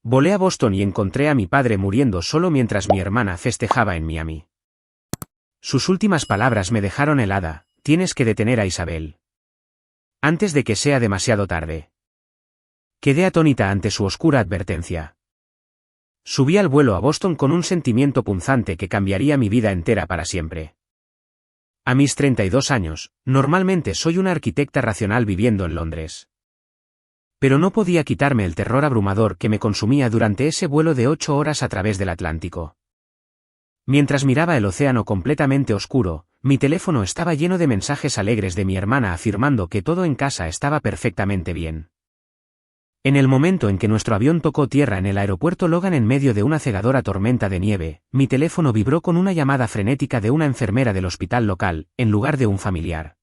Volé a Boston y encontré a mi padre muriendo solo mientras mi hermana festejaba en Miami. Sus últimas palabras me dejaron helada: tienes que detener a Isabel antes de que sea demasiado tarde. Quedé atónita ante su oscura advertencia. Subí al vuelo a Boston con un sentimiento punzante que cambiaría mi vida entera para siempre. A mis 32 años, normalmente soy una arquitecta racional viviendo en Londres. Pero no podía quitarme el terror abrumador que me consumía durante ese vuelo de 8 horas a través del Atlántico. Mientras miraba el océano completamente oscuro, mi teléfono estaba lleno de mensajes alegres de mi hermana afirmando que todo en casa estaba perfectamente bien. En el momento en que nuestro avión tocó tierra en el aeropuerto Logan en medio de una cegadora tormenta de nieve, mi teléfono vibró con una llamada frenética de una enfermera del hospital local, en lugar de un familiar.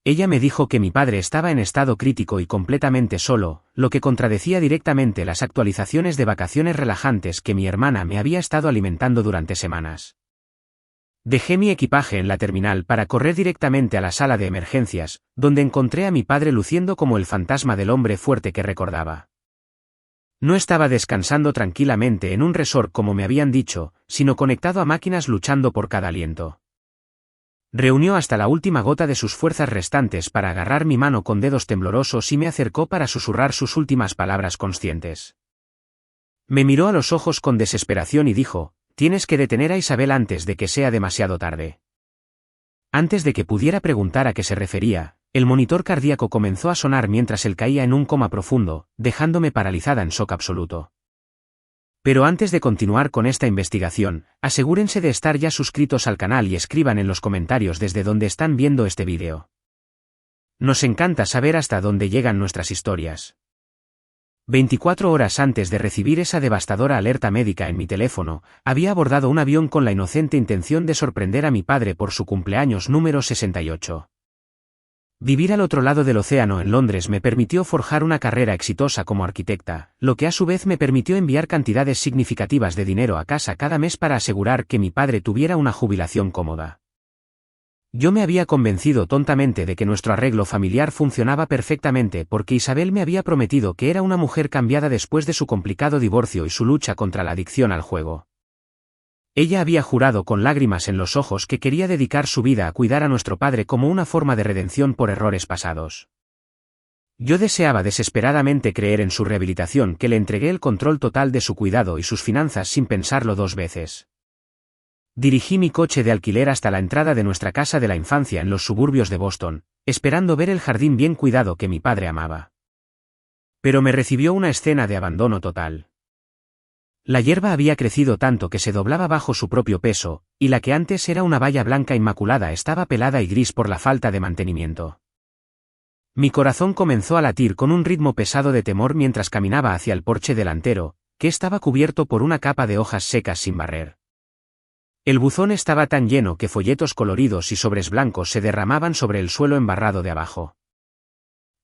Ella me dijo que mi padre estaba en estado crítico y completamente solo, lo que contradecía directamente las actualizaciones de vacaciones relajantes que mi hermana me había estado alimentando durante semanas. Dejé mi equipaje en la terminal para correr directamente a la sala de emergencias, donde encontré a mi padre luciendo como el fantasma del hombre fuerte que recordaba. No estaba descansando tranquilamente en un resort como me habían dicho, sino conectado a máquinas luchando por cada aliento. Reunió hasta la última gota de sus fuerzas restantes para agarrar mi mano con dedos temblorosos y me acercó para susurrar sus últimas palabras conscientes. Me miró a los ojos con desesperación y dijo: tienes que detener a Isabel antes de que sea demasiado tarde. Antes de que pudiera preguntar a qué se refería, el monitor cardíaco comenzó a sonar mientras él caía en un coma profundo, dejándome paralizada en shock absoluto. Pero antes de continuar con esta investigación, asegúrense de estar ya suscritos al canal y escriban en los comentarios desde donde están viendo este vídeo. Nos encanta saber hasta dónde llegan nuestras historias. 24 horas antes de recibir esa devastadora alerta médica en mi teléfono, había abordado un avión con la inocente intención de sorprender a mi padre por su cumpleaños número 68. Vivir al otro lado del océano en Londres me permitió forjar una carrera exitosa como arquitecta, lo que a su vez me permitió enviar cantidades significativas de dinero a casa cada mes para asegurar que mi padre tuviera una jubilación cómoda. Yo me había convencido tontamente de que nuestro arreglo familiar funcionaba perfectamente porque Isabel me había prometido que era una mujer cambiada después de su complicado divorcio y su lucha contra la adicción al juego. Ella había jurado con lágrimas en los ojos que quería dedicar su vida a cuidar a nuestro padre como una forma de redención por errores pasados. Yo deseaba desesperadamente creer en su rehabilitación, que le entregué el control total de su cuidado y sus finanzas sin pensarlo dos veces. Dirigí mi coche de alquiler hasta la entrada de nuestra casa de la infancia en los suburbios de Boston, esperando ver el jardín bien cuidado que mi padre amaba. Pero me recibió una escena de abandono total. La hierba había crecido tanto que se doblaba bajo su propio peso, y la que antes era una valla blanca inmaculada estaba pelada y gris por la falta de mantenimiento. Mi corazón comenzó a latir con un ritmo pesado de temor mientras caminaba hacia el porche delantero, que estaba cubierto por una capa de hojas secas sin barrer. El buzón estaba tan lleno que folletos coloridos y sobres blancos se derramaban sobre el suelo embarrado de abajo.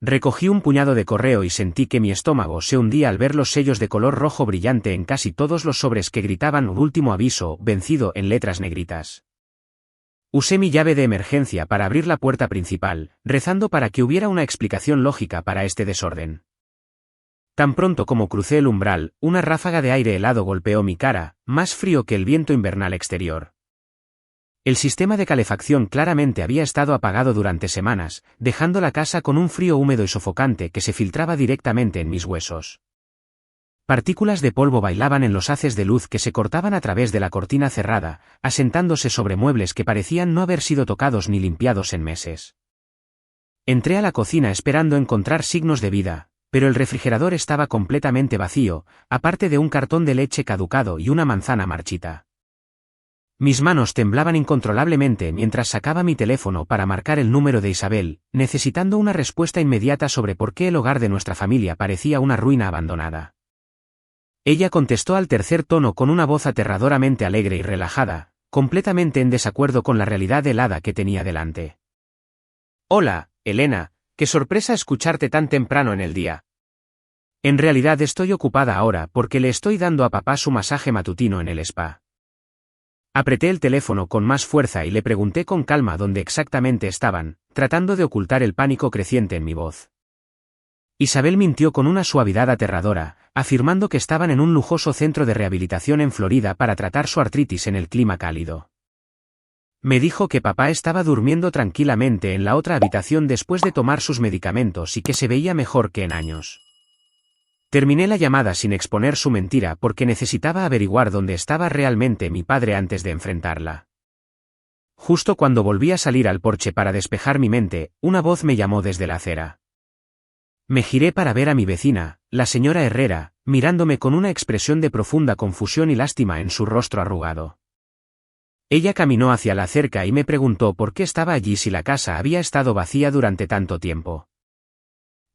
Recogí un puñado de correo y sentí que mi estómago se hundía al ver los sellos de color rojo brillante en casi todos los sobres que gritaban último aviso, vencido en letras negritas. Usé mi llave de emergencia para abrir la puerta principal, rezando para que hubiera una explicación lógica para este desorden. Tan pronto como crucé el umbral, una ráfaga de aire helado golpeó mi cara, más frío que el viento invernal exterior. El sistema de calefacción claramente había estado apagado durante semanas, dejando la casa con un frío húmedo y sofocante que se filtraba directamente en mis huesos. Partículas de polvo bailaban en los haces de luz que se cortaban a través de la cortina cerrada, asentándose sobre muebles que parecían no haber sido tocados ni limpiados en meses. Entré a la cocina esperando encontrar signos de vida, pero el refrigerador estaba completamente vacío, aparte de un cartón de leche caducado y una manzana marchita. Mis manos temblaban incontrolablemente mientras sacaba mi teléfono para marcar el número de Isabel, necesitando una respuesta inmediata sobre por qué el hogar de nuestra familia parecía una ruina abandonada. Ella contestó al tercer tono con una voz aterradoramente alegre y relajada, completamente en desacuerdo con la realidad helada que tenía delante. «Hola, Elena, qué sorpresa escucharte tan temprano en el día. En realidad estoy ocupada ahora porque le estoy dando a papá su masaje matutino en el spa». Apreté el teléfono con más fuerza y le pregunté con calma dónde exactamente estaban, tratando de ocultar el pánico creciente en mi voz. Isabel mintió con una suavidad aterradora, afirmando que estaban en un lujoso centro de rehabilitación en Florida para tratar su artritis en el clima cálido. Me dijo que papá estaba durmiendo tranquilamente en la otra habitación después de tomar sus medicamentos y que se veía mejor que en años. Terminé la llamada sin exponer su mentira porque necesitaba averiguar dónde estaba realmente mi padre antes de enfrentarla. Justo cuando volví a salir al porche para despejar mi mente, una voz me llamó desde la acera. Me giré para ver a mi vecina, la señora Herrera, mirándome con una expresión de profunda confusión y lástima en su rostro arrugado. Ella caminó hacia la cerca y me preguntó por qué estaba allí si la casa había estado vacía durante tanto tiempo.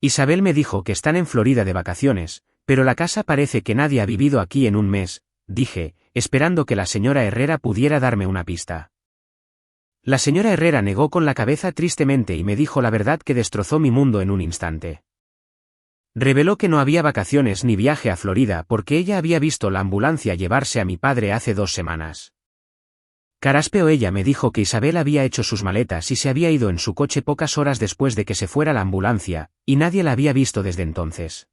Isabel me dijo que están en Florida de vacaciones, pero la casa parece que nadie ha vivido aquí en un mes, dije, esperando que la señora Herrera pudiera darme una pista. La señora Herrera negó con la cabeza tristemente y me dijo la verdad que destrozó mi mundo en un instante. Reveló que no había vacaciones ni viaje a Florida porque ella había visto la ambulancia llevarse a mi padre hace 2 semanas. Caraspeó ella me dijo que Isabel había hecho sus maletas y se había ido en su coche pocas horas después de que se fuera la ambulancia, y nadie la había visto desde entonces.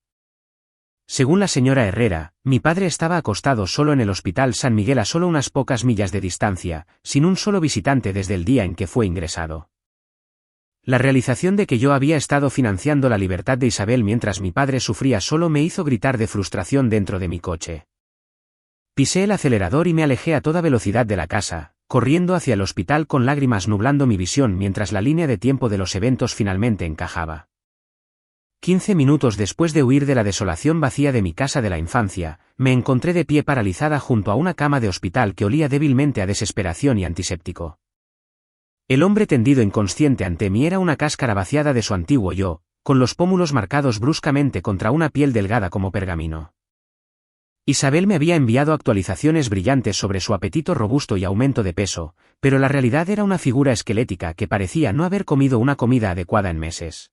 Según la señora Herrera, mi padre estaba acostado solo en el Hospital San Miguel a solo unas pocas millas de distancia, sin un solo visitante desde el día en que fue ingresado. La realización de que yo había estado financiando la libertad de Isabel mientras mi padre sufría solo me hizo gritar de frustración dentro de mi coche. Pisé el acelerador y me alejé a toda velocidad de la casa, corriendo hacia el hospital con lágrimas nublando mi visión mientras la línea de tiempo de los eventos finalmente encajaba. 15 minutos después de huir de la desolación vacía de mi casa de la infancia, me encontré de pie paralizada junto a una cama de hospital que olía débilmente a desesperación y antiséptico. El hombre tendido inconsciente ante mí era una cáscara vaciada de su antiguo yo, con los pómulos marcados bruscamente contra una piel delgada como pergamino. Isabel me había enviado actualizaciones brillantes sobre su apetito robusto y aumento de peso, pero la realidad era una figura esquelética que parecía no haber comido una comida adecuada en meses.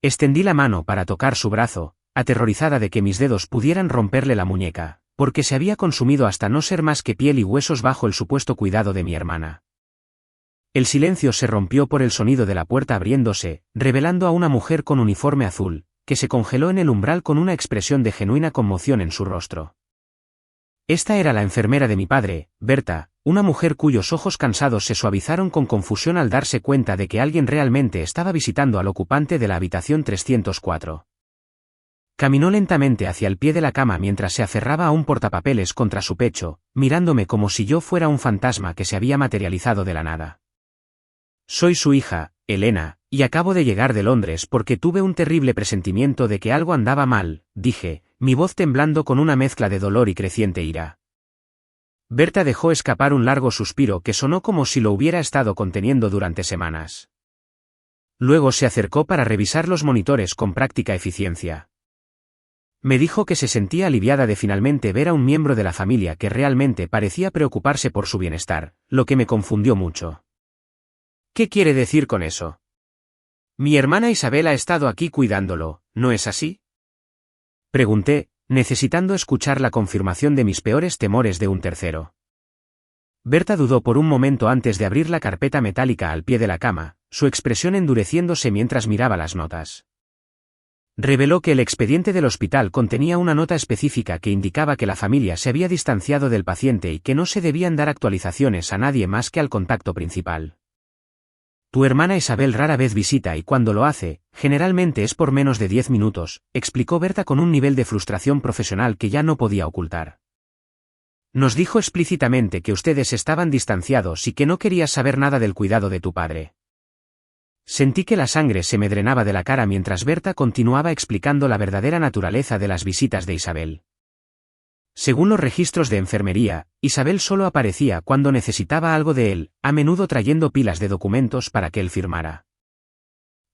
Extendí la mano para tocar su brazo, aterrorizada de que mis dedos pudieran romperle la muñeca, porque se había consumido hasta no ser más que piel y huesos bajo el supuesto cuidado de mi hermana. El silencio se rompió por el sonido de la puerta abriéndose, revelando a una mujer con uniforme azul, que se congeló en el umbral con una expresión de genuina conmoción en su rostro. Esta era la enfermera de mi padre, Berta, una mujer cuyos ojos cansados se suavizaron con confusión al darse cuenta de que alguien realmente estaba visitando al ocupante de la habitación 304. Caminó lentamente hacia el pie de la cama mientras se aferraba a un portapapeles contra su pecho, mirándome como si yo fuera un fantasma que se había materializado de la nada. Soy su hija, Elena, y acabo de llegar de Londres porque tuve un terrible presentimiento de que algo andaba mal, dije, mi voz temblando con una mezcla de dolor y creciente ira. Berta dejó escapar un largo suspiro que sonó como si lo hubiera estado conteniendo durante semanas. Luego se acercó para revisar los monitores con práctica eficiencia. Me dijo que se sentía aliviada de finalmente ver a un miembro de la familia que realmente parecía preocuparse por su bienestar, lo que me confundió mucho. ¿Qué quiere decir con eso? Mi hermana Isabel ha estado aquí cuidándolo, ¿no es así? Pregunté, necesitando escuchar la confirmación de mis peores temores de un tercero. Berta dudó por un momento antes de abrir la carpeta metálica al pie de la cama, su expresión endureciéndose mientras miraba las notas. Reveló que el expediente del hospital contenía una nota específica que indicaba que la familia se había distanciado del paciente y que no se debían dar actualizaciones a nadie más que al contacto principal. Tu hermana Isabel rara vez visita y cuando lo hace, generalmente es por menos de 10 minutos, explicó Berta con un nivel de frustración profesional que ya no podía ocultar. Nos dijo explícitamente que ustedes estaban distanciados y que no querías saber nada del cuidado de tu padre. Sentí que la sangre se me drenaba de la cara mientras Berta continuaba explicando la verdadera naturaleza de las visitas de Isabel. Según los registros de enfermería, Isabel solo aparecía cuando necesitaba algo de él, a menudo trayendo pilas de documentos para que él firmara.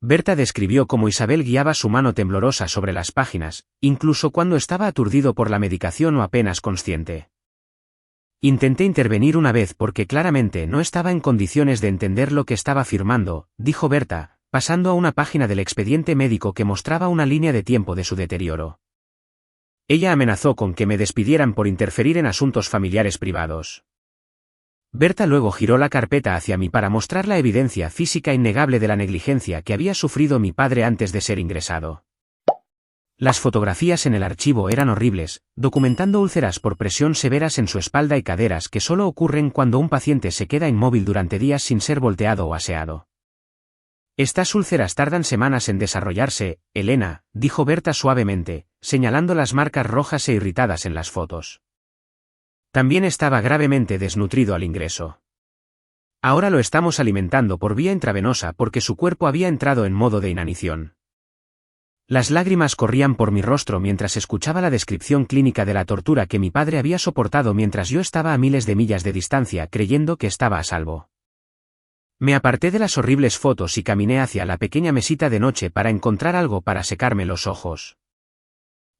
Berta describió cómo Isabel guiaba su mano temblorosa sobre las páginas, incluso cuando estaba aturdido por la medicación o apenas consciente. Intenté intervenir una vez porque claramente no estaba en condiciones de entender lo que estaba firmando, dijo Berta, pasando a una página del expediente médico que mostraba una línea de tiempo de su deterioro. Ella amenazó con que me despidieran por interferir en asuntos familiares privados. Berta luego giró la carpeta hacia mí para mostrar la evidencia física innegable de la negligencia que había sufrido mi padre antes de ser ingresado. Las fotografías en el archivo eran horribles, documentando úlceras por presión severas en su espalda y caderas que solo ocurren cuando un paciente se queda inmóvil durante días sin ser volteado o aseado. Estas úlceras tardan semanas en desarrollarse, Elena, dijo Berta suavemente, señalando las marcas rojas e irritadas en las fotos. También estaba gravemente desnutrido al ingreso. Ahora lo estamos alimentando por vía intravenosa porque su cuerpo había entrado en modo de inanición. Las lágrimas corrían por mi rostro mientras escuchaba la descripción clínica de la tortura que mi padre había soportado mientras yo estaba a miles de millas de distancia creyendo que estaba a salvo. Me aparté de las horribles fotos y caminé hacia la pequeña mesita de noche para encontrar algo para secarme los ojos.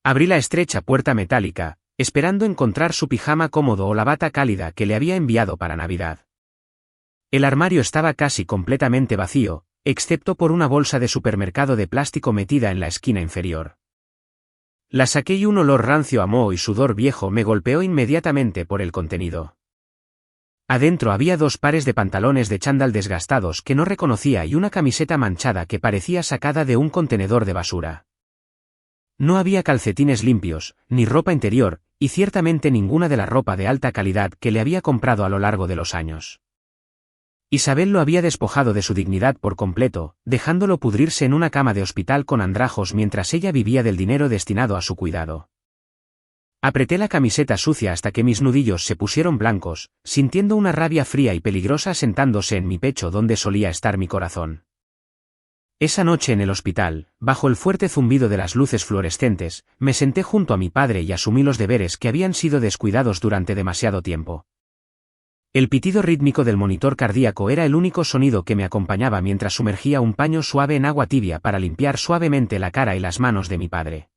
Abrí la estrecha puerta metálica, esperando encontrar su pijama cómodo o la bata cálida que le había enviado para Navidad. El armario estaba casi completamente vacío, excepto por una bolsa de supermercado de plástico metida en la esquina inferior. La saqué y un olor rancio a moho y sudor viejo me golpeó inmediatamente por el contenido. Adentro había 2 pares de pantalones de chándal desgastados que no reconocía y una camiseta manchada que parecía sacada de un contenedor de basura. No había calcetines limpios, ni ropa interior, y ciertamente ninguna de la ropa de alta calidad que le había comprado a lo largo de los años. Isabel lo había despojado de su dignidad por completo, dejándolo pudrirse en una cama de hospital con andrajos mientras ella vivía del dinero destinado a su cuidado. Apreté la camiseta sucia hasta que mis nudillos se pusieron blancos, sintiendo una rabia fría y peligrosa sentándose en mi pecho donde solía estar mi corazón. Esa noche en el hospital, bajo el fuerte zumbido de las luces fluorescentes, me senté junto a mi padre y asumí los deberes que habían sido descuidados durante demasiado tiempo. El pitido rítmico del monitor cardíaco era el único sonido que me acompañaba mientras sumergía un paño suave en agua tibia para limpiar suavemente la cara y las manos de mi padre.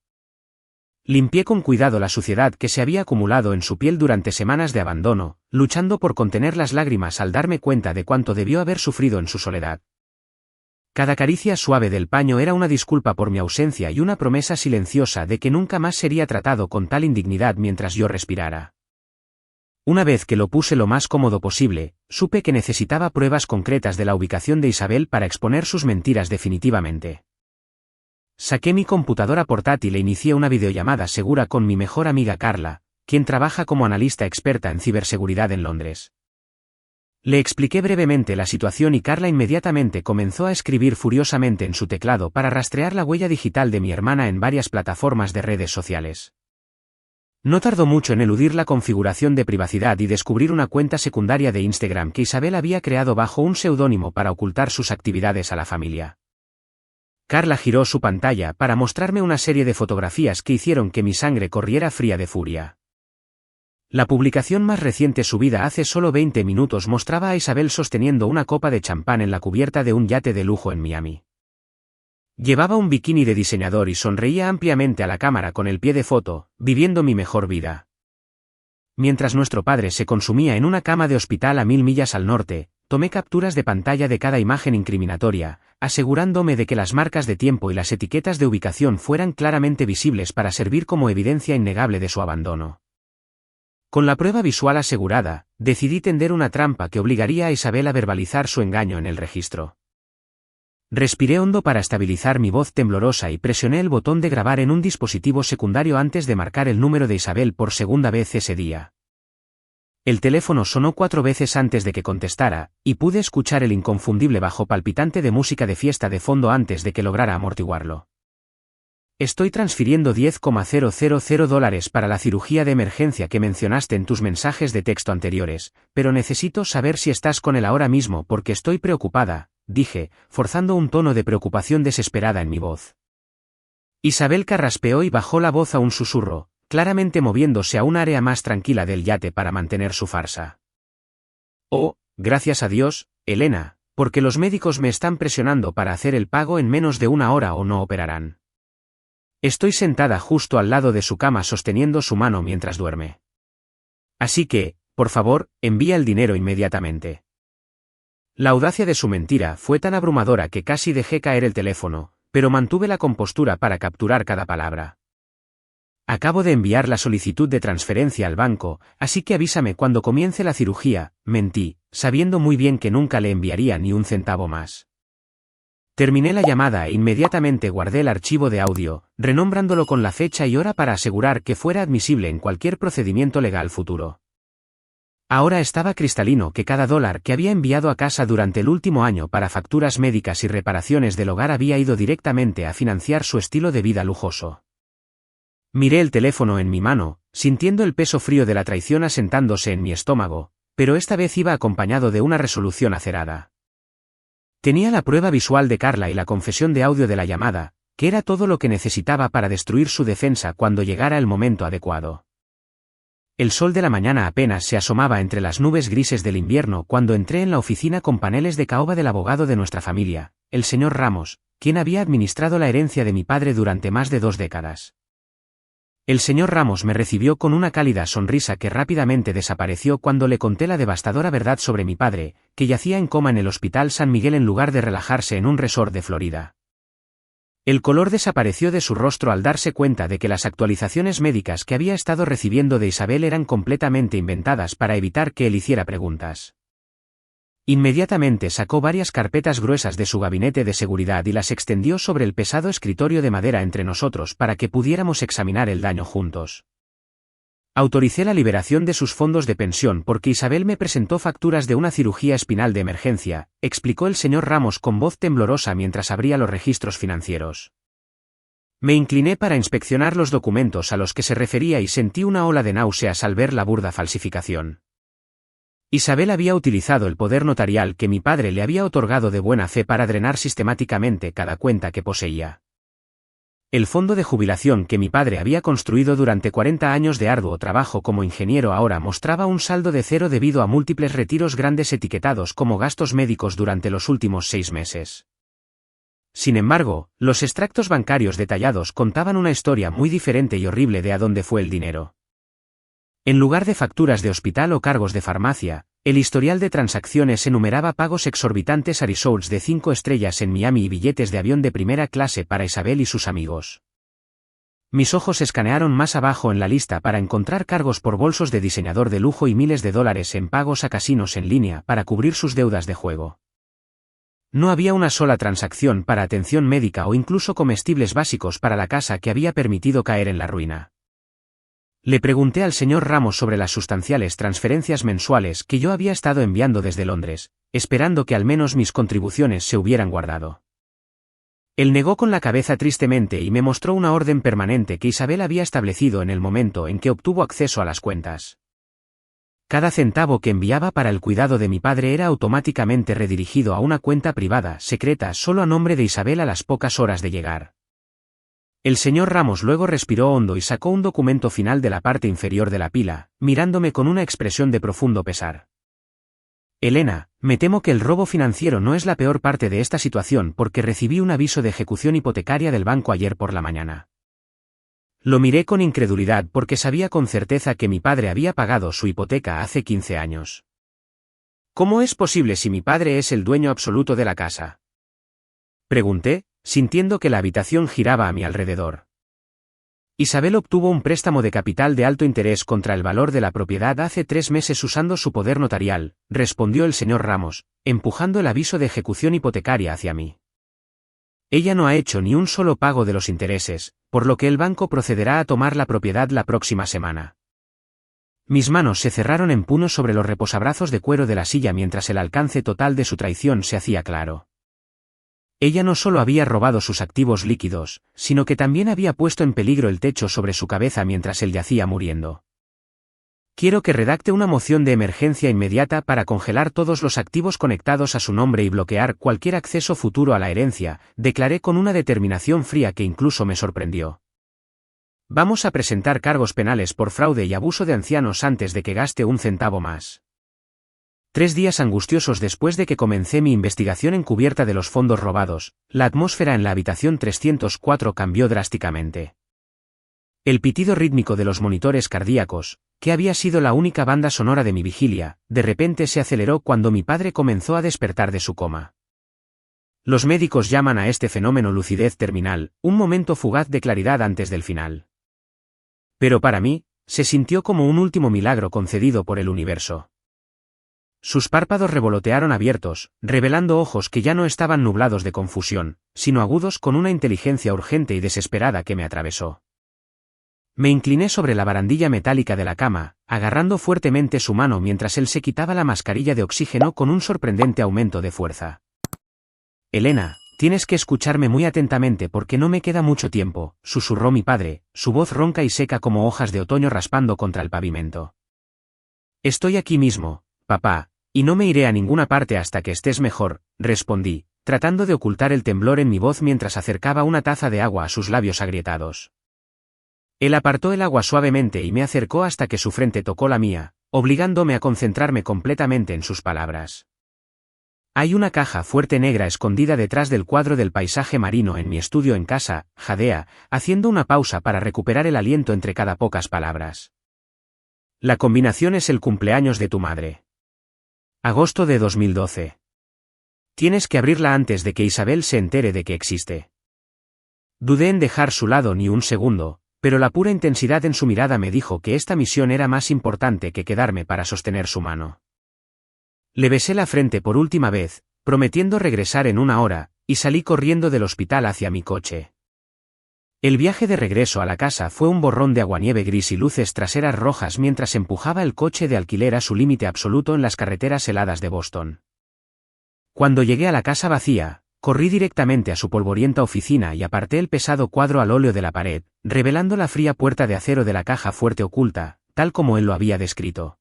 Limpié con cuidado la suciedad que se había acumulado en su piel durante semanas de abandono, luchando por contener las lágrimas al darme cuenta de cuánto debió haber sufrido en su soledad. Cada caricia suave del paño era una disculpa por mi ausencia y una promesa silenciosa de que nunca más sería tratado con tal indignidad mientras yo respirara. Una vez que lo puse lo más cómodo posible, supe que necesitaba pruebas concretas de la ubicación de Isabel para exponer sus mentiras definitivamente. Saqué mi computadora portátil e inicié una videollamada segura con mi mejor amiga Carla, quien trabaja como analista experta en ciberseguridad en Londres. Le expliqué brevemente la situación y Carla inmediatamente comenzó a escribir furiosamente en su teclado para rastrear la huella digital de mi hermana en varias plataformas de redes sociales. No tardó mucho en eludir la configuración de privacidad y descubrir una cuenta secundaria de Instagram que Isabel había creado bajo un seudónimo para ocultar sus actividades a la familia. Carla giró su pantalla para mostrarme una serie de fotografías que hicieron que mi sangre corriera fría de furia. La publicación más reciente subida hace solo 20 minutos mostraba a Isabel sosteniendo una copa de champán en la cubierta de un yate de lujo en Miami. Llevaba un bikini de diseñador y sonreía ampliamente a la cámara con el pie de foto, viviendo mi mejor vida. Mientras nuestro padre se consumía en una cama de hospital a 1000 millas al norte, tomé capturas de pantalla de cada imagen incriminatoria, asegurándome de que las marcas de tiempo y las etiquetas de ubicación fueran claramente visibles para servir como evidencia innegable de su abandono. Con la prueba visual asegurada, decidí tender una trampa que obligaría a Isabel a verbalizar su engaño en el registro. Respiré hondo para estabilizar mi voz temblorosa y presioné el botón de grabar en un dispositivo secundario antes de marcar el número de Isabel por segunda vez ese día. El teléfono sonó 4 veces antes de que contestara, y pude escuchar el inconfundible bajo palpitante de música de fiesta de fondo antes de que lograra amortiguarlo. Estoy transfiriendo $10,000 para la cirugía de emergencia que mencionaste en tus mensajes de texto anteriores, pero necesito saber si estás con él ahora mismo porque estoy preocupada, dije, forzando un tono de preocupación desesperada en mi voz. Isabel carraspeó y bajó la voz a un susurro, claramente moviéndose a un área más tranquila del yate para mantener su farsa. Oh, gracias a Dios, Elena, porque los médicos me están presionando para hacer el pago en menos de 1 hora o no operarán. Estoy sentada justo al lado de su cama sosteniendo su mano mientras duerme. Así que, por favor, envía el dinero inmediatamente. La audacia de su mentira fue tan abrumadora que casi dejé caer el teléfono, pero mantuve la compostura para capturar cada palabra. Acabo de enviar la solicitud de transferencia al banco, así que avísame cuando comience la cirugía, mentí, sabiendo muy bien que nunca le enviaría ni un centavo más. Terminé la llamada e inmediatamente guardé el archivo de audio, renombrándolo con la fecha y hora para asegurar que fuera admisible en cualquier procedimiento legal futuro. Ahora estaba cristalino que cada dólar que había enviado a casa durante el último año para facturas médicas y reparaciones del hogar había ido directamente a financiar su estilo de vida lujoso. Miré el teléfono en mi mano, sintiendo el peso frío de la traición asentándose en mi estómago, pero esta vez iba acompañado de una resolución acerada. Tenía la prueba visual de Carla y la confesión de audio de la llamada, que era todo lo que necesitaba para destruir su defensa cuando llegara el momento adecuado. El sol de la mañana apenas se asomaba entre las nubes grises del invierno cuando entré en la oficina con paneles de caoba del abogado de nuestra familia, el señor Ramos, quien había administrado la herencia de mi padre durante más de 2 décadas. El señor Ramos me recibió con una cálida sonrisa que rápidamente desapareció cuando le conté la devastadora verdad sobre mi padre, que yacía en coma en el Hospital San Miguel en lugar de relajarse en un resort de Florida. El color desapareció de su rostro al darse cuenta de que las actualizaciones médicas que había estado recibiendo de Isabel eran completamente inventadas para evitar que él hiciera preguntas. Inmediatamente sacó varias carpetas gruesas de su gabinete de seguridad y las extendió sobre el pesado escritorio de madera entre nosotros para que pudiéramos examinar el daño juntos. Autoricé la liberación de sus fondos de pensión porque Isabel me presentó facturas de una cirugía espinal de emergencia, explicó el señor Ramos con voz temblorosa mientras abría los registros financieros. Me incliné para inspeccionar los documentos a los que se refería y sentí una ola de náuseas al ver la burda falsificación. Isabel había utilizado el poder notarial que mi padre le había otorgado de buena fe para drenar sistemáticamente cada cuenta que poseía. El fondo de jubilación que mi padre había construido durante 40 años de arduo trabajo como ingeniero ahora mostraba un saldo de 0 debido a múltiples retiros grandes etiquetados como gastos médicos durante los últimos 6 meses. Sin embargo, los extractos bancarios detallados contaban una historia muy diferente y horrible de a dónde fue el dinero. En lugar de facturas de hospital o cargos de farmacia, el historial de transacciones enumeraba pagos exorbitantes a resorts de 5 estrellas en Miami y billetes de avión de primera clase para Isabel y sus amigos. Mis ojos escanearon más abajo en la lista para encontrar cargos por bolsos de diseñador de lujo y miles de dólares en pagos a casinos en línea para cubrir sus deudas de juego. No había una sola transacción para atención médica o incluso comestibles básicos para la casa que había permitido caer en la ruina. Le pregunté al señor Ramos sobre las sustanciales transferencias mensuales que yo había estado enviando desde Londres, esperando que al menos mis contribuciones se hubieran guardado. Él negó con la cabeza tristemente y me mostró una orden permanente que Isabel había establecido en el momento en que obtuvo acceso a las cuentas. Cada centavo que enviaba para el cuidado de mi padre era automáticamente redirigido a una cuenta privada secreta solo a nombre de Isabel a las pocas horas de llegar. El señor Ramos luego respiró hondo y sacó un documento final de la parte inferior de la pila, mirándome con una expresión de profundo pesar. Elena, me temo que el robo financiero no es la peor parte de esta situación porque recibí un aviso de ejecución hipotecaria del banco ayer por la mañana. Lo miré con incredulidad porque sabía con certeza que mi padre había pagado su hipoteca hace 15 años. ¿Cómo es posible si mi padre es el dueño absoluto de la casa? Pregunté, sintiendo que la habitación giraba a mi alrededor. Isabel obtuvo un préstamo de capital de alto interés contra el valor de la propiedad hace 3 meses usando su poder notarial, respondió el señor Ramos, empujando el aviso de ejecución hipotecaria hacia mí. Ella no ha hecho ni un solo pago de los intereses, por lo que el banco procederá a tomar la propiedad la próxima semana. Mis manos se cerraron en puños sobre los reposabrazos de cuero de la silla mientras el alcance total de su traición se hacía claro. Ella no solo había robado sus activos líquidos, sino que también había puesto en peligro el techo sobre su cabeza mientras él yacía muriendo. Quiero que redacte una moción de emergencia inmediata para congelar todos los activos conectados a su nombre y bloquear cualquier acceso futuro a la herencia, declaré con una determinación fría que incluso me sorprendió. Vamos a presentar cargos penales por fraude y abuso de ancianos antes de que gaste un centavo más. 3 días angustiosos después de que comencé mi investigación encubierta de los fondos robados, la atmósfera en la habitación 304 cambió drásticamente. El pitido rítmico de los monitores cardíacos, que había sido la única banda sonora de mi vigilia, de repente se aceleró cuando mi padre comenzó a despertar de su coma. Los médicos llaman a este fenómeno lucidez terminal, un momento fugaz de claridad antes del final. Pero para mí, se sintió como un último milagro concedido por el universo. Sus párpados revolotearon abiertos, revelando ojos que ya no estaban nublados de confusión, sino agudos con una inteligencia urgente y desesperada que me atravesó. Me incliné sobre la barandilla metálica de la cama, agarrando fuertemente su mano mientras él se quitaba la mascarilla de oxígeno con un sorprendente aumento de fuerza. Elena, tienes que escucharme muy atentamente porque no me queda mucho tiempo, susurró mi padre, su voz ronca y seca como hojas de otoño raspando contra el pavimento. Estoy aquí mismo, papá, y no me iré a ninguna parte hasta que estés mejor, respondí, tratando de ocultar el temblor en mi voz mientras acercaba una taza de agua a sus labios agrietados. Él apartó el agua suavemente y me acercó hasta que su frente tocó la mía, obligándome a concentrarme completamente en sus palabras. Hay una caja fuerte negra escondida detrás del cuadro del paisaje marino en mi estudio en casa, jadea, haciendo una pausa para recuperar el aliento entre cada pocas palabras. La combinación es el cumpleaños de tu madre. Agosto de 2012. Tienes que abrirla antes de que Isabel se entere de que existe. Dudé en dejar su lado ni un segundo, pero la pura intensidad en su mirada me dijo que esta misión era más importante que quedarme para sostener su mano. Le besé la frente por última vez, prometiendo regresar en 1 hora, y salí corriendo del hospital hacia mi coche. El viaje de regreso a la casa fue un borrón de aguanieve gris y luces traseras rojas mientras empujaba el coche de alquiler a su límite absoluto en las carreteras heladas de Boston. Cuando llegué a la casa vacía, corrí directamente a su polvorienta oficina y aparté el pesado cuadro al óleo de la pared, revelando la fría puerta de acero de la caja fuerte oculta, tal como él lo había descrito.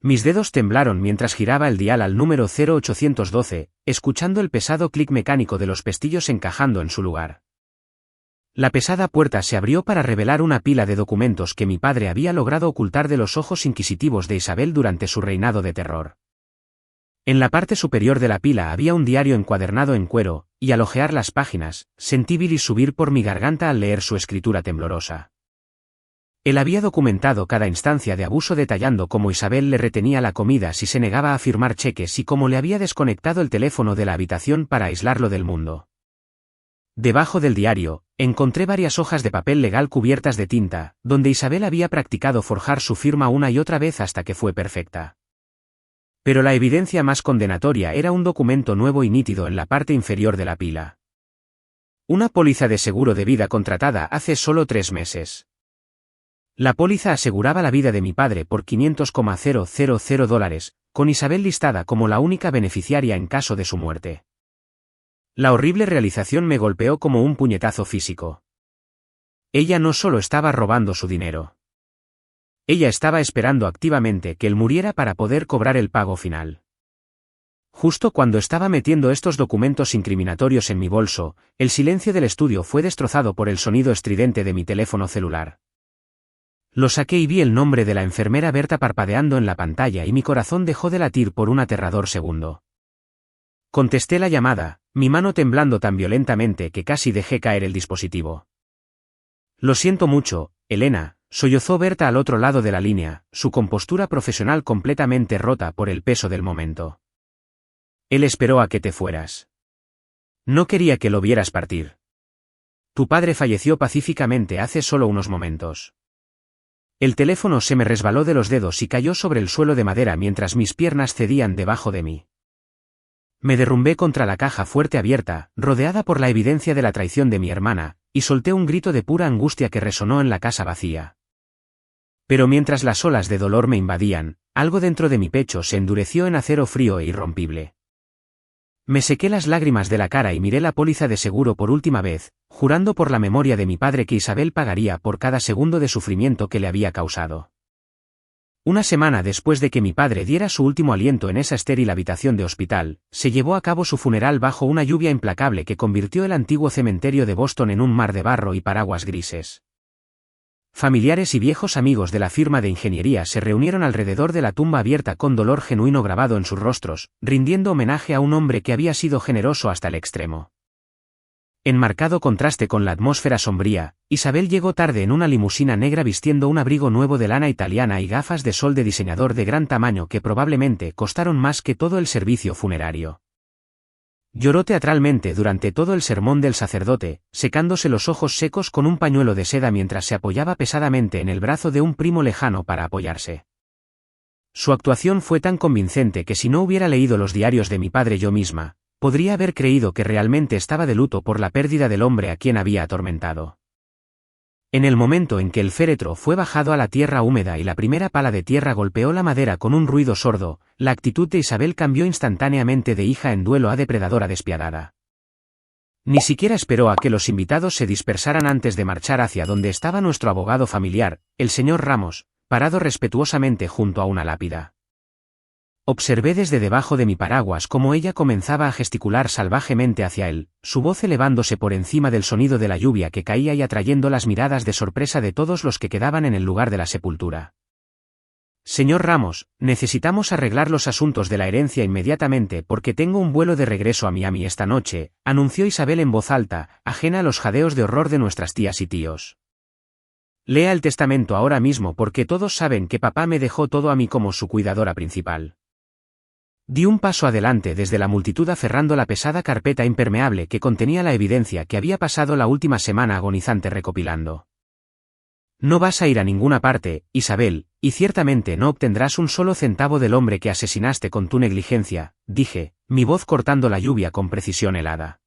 Mis dedos temblaron mientras giraba el dial al número 0812, escuchando el pesado clic mecánico de los pestillos encajando en su lugar. La pesada puerta se abrió para revelar una pila de documentos que mi padre había logrado ocultar de los ojos inquisitivos de Isabel durante su reinado de terror. En la parte superior de la pila había un diario encuadernado en cuero, y al hojear las páginas, sentí bilis subir por mi garganta al leer su escritura temblorosa. Él había documentado cada instancia de abuso detallando cómo Isabel le retenía la comida si se negaba a firmar cheques y cómo le había desconectado el teléfono de la habitación para aislarlo del mundo. Debajo del diario, encontré varias hojas de papel legal cubiertas de tinta, donde Isabel había practicado forjar su firma una y otra vez hasta que fue perfecta. Pero la evidencia más condenatoria era un documento nuevo y nítido en la parte inferior de la pila. Una póliza de seguro de vida contratada hace solo 3 meses. La póliza aseguraba la vida de mi padre por $500,000, con Isabel listada como la única beneficiaria en caso de su muerte. La horrible realización me golpeó como un puñetazo físico. Ella no solo estaba robando su dinero. Ella estaba esperando activamente que él muriera para poder cobrar el pago final. Justo cuando estaba metiendo estos documentos incriminatorios en mi bolso, el silencio del estudio fue destrozado por el sonido estridente de mi teléfono celular. Lo saqué y vi el nombre de la enfermera Berta parpadeando en la pantalla y mi corazón dejó de latir por un aterrador segundo. Contesté la llamada, mi mano temblando tan violentamente que casi dejé caer el dispositivo. Lo siento mucho, Elena, sollozó Berta al otro lado de la línea, su compostura profesional completamente rota por el peso del momento. Él esperó a que te fueras. No quería que lo vieras partir. Tu padre falleció pacíficamente hace solo unos momentos. El teléfono se me resbaló de los dedos y cayó sobre el suelo de madera mientras mis piernas cedían debajo de mí. Me derrumbé contra la caja fuerte abierta, rodeada por la evidencia de la traición de mi hermana, y solté un grito de pura angustia que resonó en la casa vacía. Pero mientras las olas de dolor me invadían, algo dentro de mi pecho se endureció en acero frío e irrompible. Me sequé las lágrimas de la cara y miré la póliza de seguro por última vez, jurando por la memoria de mi padre que Isabel pagaría por cada segundo de sufrimiento que le había causado. Una semana después de que mi padre diera su último aliento en esa estéril habitación de hospital, se llevó a cabo su funeral bajo una lluvia implacable que convirtió el antiguo cementerio de Boston en un mar de barro y paraguas grises. Familiares y viejos amigos de la firma de ingeniería se reunieron alrededor de la tumba abierta con dolor genuino grabado en sus rostros, rindiendo homenaje a un hombre que había sido generoso hasta el extremo. En marcado contraste con la atmósfera sombría, Isabel llegó tarde en una limusina negra vistiendo un abrigo nuevo de lana italiana y gafas de sol de diseñador de gran tamaño que probablemente costaron más que todo el servicio funerario. Lloró teatralmente durante todo el sermón del sacerdote, secándose los ojos secos con un pañuelo de seda mientras se apoyaba pesadamente en el brazo de un primo lejano para apoyarse. Su actuación fue tan convincente que si no hubiera leído los diarios de mi padre yo misma, podría haber creído que realmente estaba de luto por la pérdida del hombre a quien había atormentado. En el momento en que el féretro fue bajado a la tierra húmeda y la primera pala de tierra golpeó la madera con un ruido sordo, la actitud de Isabel cambió instantáneamente de hija en duelo a depredadora despiadada. Ni siquiera esperó a que los invitados se dispersaran antes de marchar hacia donde estaba nuestro abogado familiar, el señor Ramos, parado respetuosamente junto a una lápida. Observé desde debajo de mi paraguas cómo ella comenzaba a gesticular salvajemente hacia él, su voz elevándose por encima del sonido de la lluvia que caía y atrayendo las miradas de sorpresa de todos los que quedaban en el lugar de la sepultura. Señor Ramos, necesitamos arreglar los asuntos de la herencia inmediatamente porque tengo un vuelo de regreso a Miami esta noche, anunció Isabel en voz alta, ajena a los jadeos de horror de nuestras tías y tíos. Lea el testamento ahora mismo porque todos saben que papá me dejó todo a mí como su cuidadora principal. Di un paso adelante desde la multitud aferrando la pesada carpeta impermeable que contenía la evidencia que había pasado la última semana agonizante recopilando. No vas a ir a ninguna parte, Isabel, y ciertamente no obtendrás un solo centavo del hombre que asesinaste con tu negligencia, dije, mi voz cortando la lluvia con precisión helada.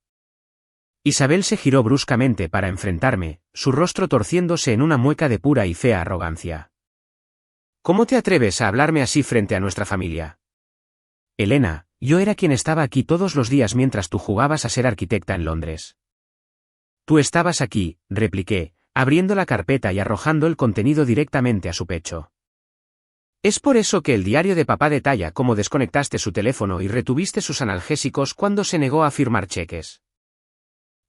Isabel se giró bruscamente para enfrentarme, su rostro torciéndose en una mueca de pura y fea arrogancia. ¿Cómo te atreves a hablarme así frente a nuestra familia? Elena, yo era quien estaba aquí todos los días mientras tú jugabas a ser arquitecta en Londres. Tú estabas aquí, repliqué, abriendo la carpeta y arrojando el contenido directamente a su pecho. Es por eso que el diario de papá detalla cómo desconectaste su teléfono y retuviste sus analgésicos cuando se negó a firmar cheques.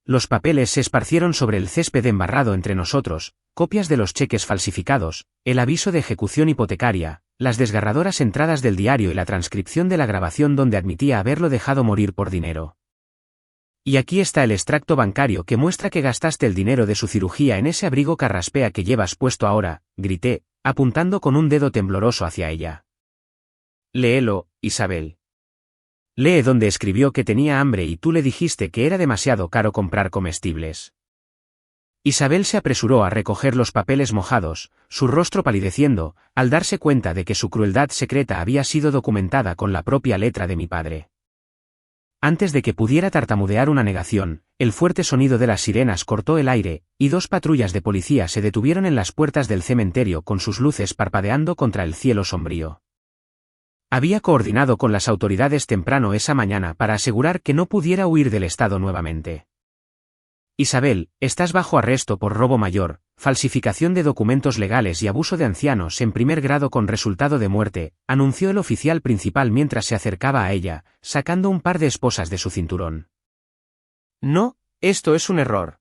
Los papeles se esparcieron sobre el césped embarrado entre nosotros, copias de los cheques falsificados, el aviso de ejecución hipotecaria, las desgarradoras entradas del diario y la transcripción de la grabación donde admitía haberlo dejado morir por dinero. Y aquí está el extracto bancario que muestra que gastaste el dinero de su cirugía en ese abrigo carraspea que llevas puesto ahora, grité, apuntando con un dedo tembloroso hacia ella. Léelo, Isabel. Lee donde escribió que tenía hambre y tú le dijiste que era demasiado caro comprar comestibles. Isabel se apresuró a recoger los papeles mojados, su rostro palideciendo, al darse cuenta de que su crueldad secreta había sido documentada con la propia letra de mi padre. Antes de que pudiera tartamudear una negación, el fuerte sonido de las sirenas cortó el aire, y 2 patrullas de policía se detuvieron en las puertas del cementerio con sus luces parpadeando contra el cielo sombrío. Había coordinado con las autoridades temprano esa mañana para asegurar que no pudiera huir del estado nuevamente. Isabel, estás bajo arresto por robo mayor, falsificación de documentos legales y abuso de ancianos en primer grado con resultado de muerte, anunció el oficial principal mientras se acercaba a ella, sacando un par de esposas de su cinturón. No, esto es un error.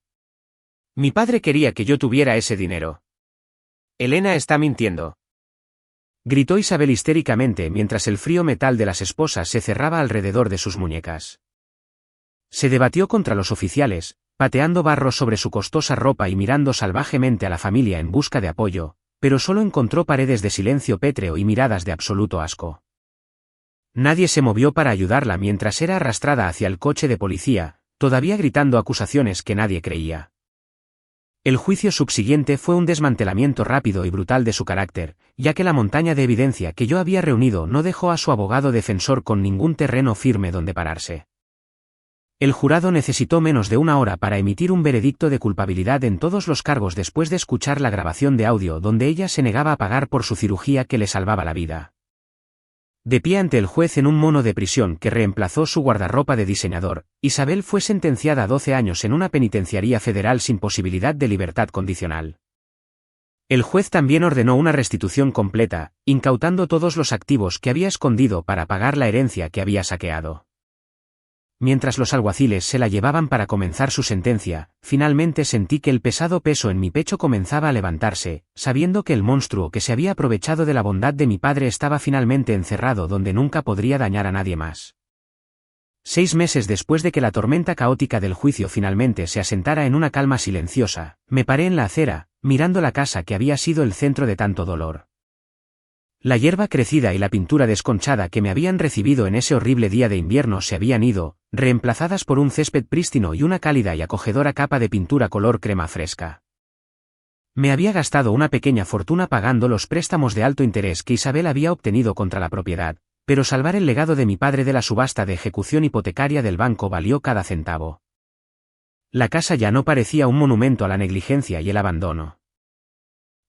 Mi padre quería que yo tuviera ese dinero. Elena está mintiendo. Gritó Isabel histéricamente mientras el frío metal de las esposas se cerraba alrededor de sus muñecas. Se debatió contra los oficiales, pateando barro sobre su costosa ropa y mirando salvajemente a la familia en busca de apoyo, pero solo encontró paredes de silencio pétreo y miradas de absoluto asco. Nadie se movió para ayudarla mientras era arrastrada hacia el coche de policía, todavía gritando acusaciones que nadie creía. El juicio subsiguiente fue un desmantelamiento rápido y brutal de su carácter, ya que la montaña de evidencia que yo había reunido no dejó a su abogado defensor con ningún terreno firme donde pararse. El jurado necesitó menos de 1 hora para emitir un veredicto de culpabilidad en todos los cargos después de escuchar la grabación de audio donde ella se negaba a pagar por su cirugía que le salvaba la vida. De pie ante el juez en un mono de prisión que reemplazó su guardarropa de diseñador, Isabel fue sentenciada a 12 años en una penitenciaría federal sin posibilidad de libertad condicional. El juez también ordenó una restitución completa, incautando todos los activos que había escondido para pagar la herencia que había saqueado. Mientras los alguaciles se la llevaban para comenzar su sentencia, finalmente sentí que el pesado peso en mi pecho comenzaba a levantarse, sabiendo que el monstruo que se había aprovechado de la bondad de mi padre estaba finalmente encerrado donde nunca podría dañar a nadie más. 6 meses después de que la tormenta caótica del juicio finalmente se asentara en una calma silenciosa, me paré en la acera, mirando la casa que había sido el centro de tanto dolor. La hierba crecida y la pintura desconchada que me habían recibido en ese horrible día de invierno se habían ido, reemplazadas por un césped prístino y una cálida y acogedora capa de pintura color crema fresca. Me había gastado una pequeña fortuna pagando los préstamos de alto interés que Isabel había obtenido contra la propiedad, pero salvar el legado de mi padre de la subasta de ejecución hipotecaria del banco valió cada centavo. La casa ya no parecía un monumento a la negligencia y el abandono.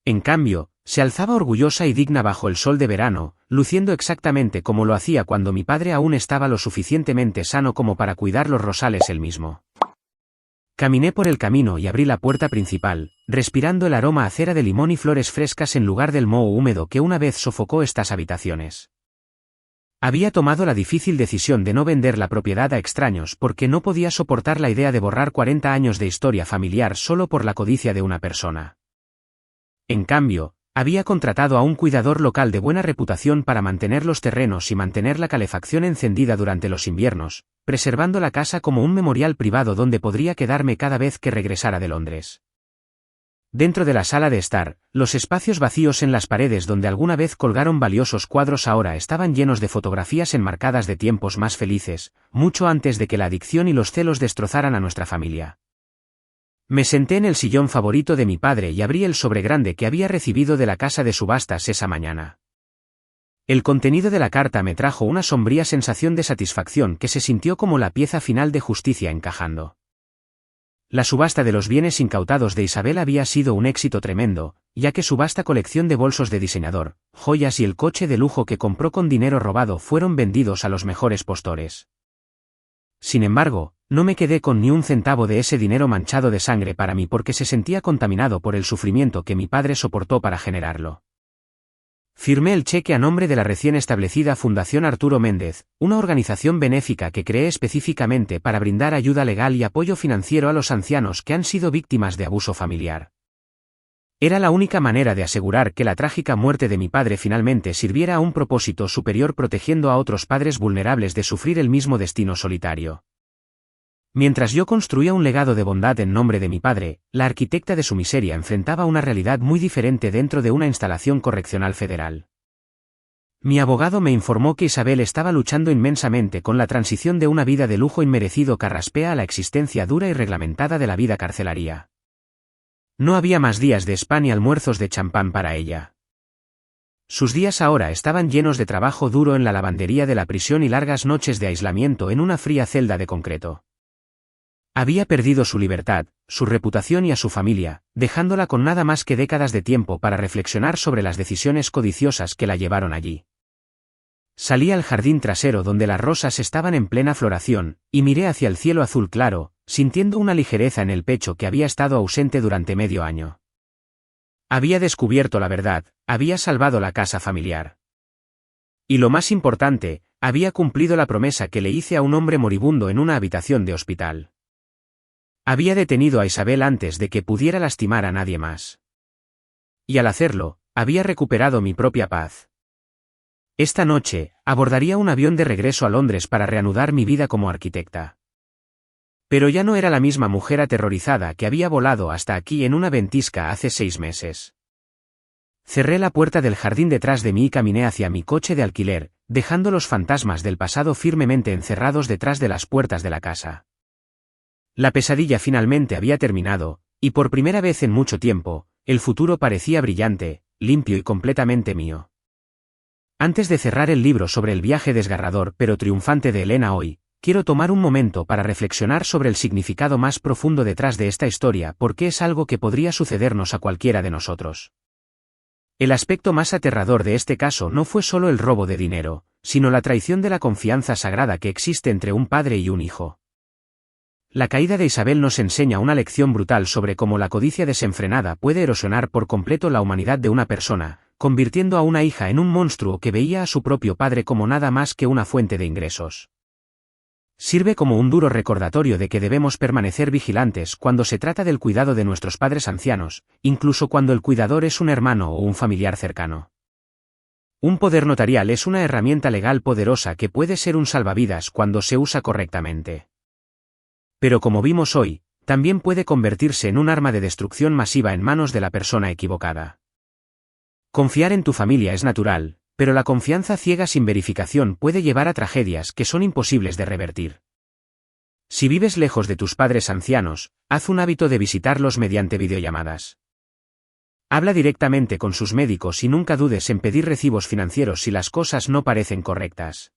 En cambio, se alzaba orgullosa y digna bajo el sol de verano, luciendo exactamente como lo hacía cuando mi padre aún estaba lo suficientemente sano como para cuidar los rosales él mismo. Caminé por el camino y abrí la puerta principal, respirando el aroma a cera de limón y flores frescas en lugar del moho húmedo que una vez sofocó estas habitaciones. Había tomado la difícil decisión de no vender la propiedad a extraños porque no podía soportar la idea de borrar 40 años de historia familiar solo por la codicia de una persona. En cambio, había contratado a un cuidador local de buena reputación para mantener los terrenos y mantener la calefacción encendida durante los inviernos, preservando la casa como un memorial privado donde podría quedarme cada vez que regresara de Londres. Dentro de la sala de estar, los espacios vacíos en las paredes donde alguna vez colgaron valiosos cuadros ahora estaban llenos de fotografías enmarcadas de tiempos más felices, mucho antes de que la adicción y los celos destrozaran a nuestra familia. Me senté en el sillón favorito de mi padre y abrí el sobre grande que había recibido de la casa de subastas esa mañana. El contenido de la carta me trajo una sombría sensación de satisfacción que se sintió como la pieza final de justicia encajando. La subasta de los bienes incautados de Isabel había sido un éxito tremendo, ya que su vasta colección de bolsos de diseñador, joyas y el coche de lujo que compró con dinero robado fueron vendidos a los mejores postores. Sin embargo, no me quedé con ni un centavo de ese dinero manchado de sangre para mí porque se sentía contaminado por el sufrimiento que mi padre soportó para generarlo. Firmé el cheque a nombre de la recién establecida Fundación Arturo Méndez, una organización benéfica que creé específicamente para brindar ayuda legal y apoyo financiero a los ancianos que han sido víctimas de abuso familiar. Era la única manera de asegurar que la trágica muerte de mi padre finalmente sirviera a un propósito superior protegiendo a otros padres vulnerables de sufrir el mismo destino solitario. Mientras yo construía un legado de bondad en nombre de mi padre, la arquitecta de su miseria enfrentaba una realidad muy diferente dentro de una instalación correccional federal. Mi abogado me informó que Isabel estaba luchando inmensamente con la transición de una vida de lujo inmerecido carraspea a la existencia dura y reglamentada de la vida carcelaria. No había más días de spa ni almuerzos de champán para ella. Sus días ahora estaban llenos de trabajo duro en la lavandería de la prisión y largas noches de aislamiento en una fría celda de concreto. Había perdido su libertad, su reputación y a su familia, dejándola con nada más que décadas de tiempo para reflexionar sobre las decisiones codiciosas que la llevaron allí. Salí al jardín trasero donde las rosas estaban en plena floración, y miré hacia el cielo azul claro, sintiendo una ligereza en el pecho que había estado ausente durante medio año. Había descubierto la verdad, había salvado la casa familiar. Y lo más importante, había cumplido la promesa que le hice a un hombre moribundo en una habitación de hospital. Había detenido a Isabel antes de que pudiera lastimar a nadie más. Y al hacerlo, había recuperado mi propia paz. Esta noche, abordaría un avión de regreso a Londres para reanudar mi vida como arquitecta. Pero ya no era la misma mujer aterrorizada que había volado hasta aquí en una ventisca hace 6 meses. Cerré la puerta del jardín detrás de mí y caminé hacia mi coche de alquiler, dejando los fantasmas del pasado firmemente encerrados detrás de las puertas de la casa. La pesadilla finalmente había terminado, y por primera vez en mucho tiempo, el futuro parecía brillante, limpio y completamente mío. Antes de cerrar el libro sobre el viaje desgarrador pero triunfante de Elena hoy, quiero tomar un momento para reflexionar sobre el significado más profundo detrás de esta historia porque es algo que podría sucedernos a cualquiera de nosotros. El aspecto más aterrador de este caso no fue solo el robo de dinero, sino la traición de la confianza sagrada que existe entre un padre y un hijo. La caída de Isabel nos enseña una lección brutal sobre cómo la codicia desenfrenada puede erosionar por completo la humanidad de una persona, convirtiendo a una hija en un monstruo que veía a su propio padre como nada más que una fuente de ingresos. Sirve como un duro recordatorio de que debemos permanecer vigilantes cuando se trata del cuidado de nuestros padres ancianos, incluso cuando el cuidador es un hermano o un familiar cercano. Un poder notarial es una herramienta legal poderosa que puede ser un salvavidas cuando se usa correctamente. Pero como vimos hoy, también puede convertirse en un arma de destrucción masiva en manos de la persona equivocada. Confiar en tu familia es natural, pero la confianza ciega sin verificación puede llevar a tragedias que son imposibles de revertir. Si vives lejos de tus padres ancianos, haz un hábito de visitarlos mediante videollamadas. Habla directamente con sus médicos y nunca dudes en pedir recibos financieros si las cosas no parecen correctas.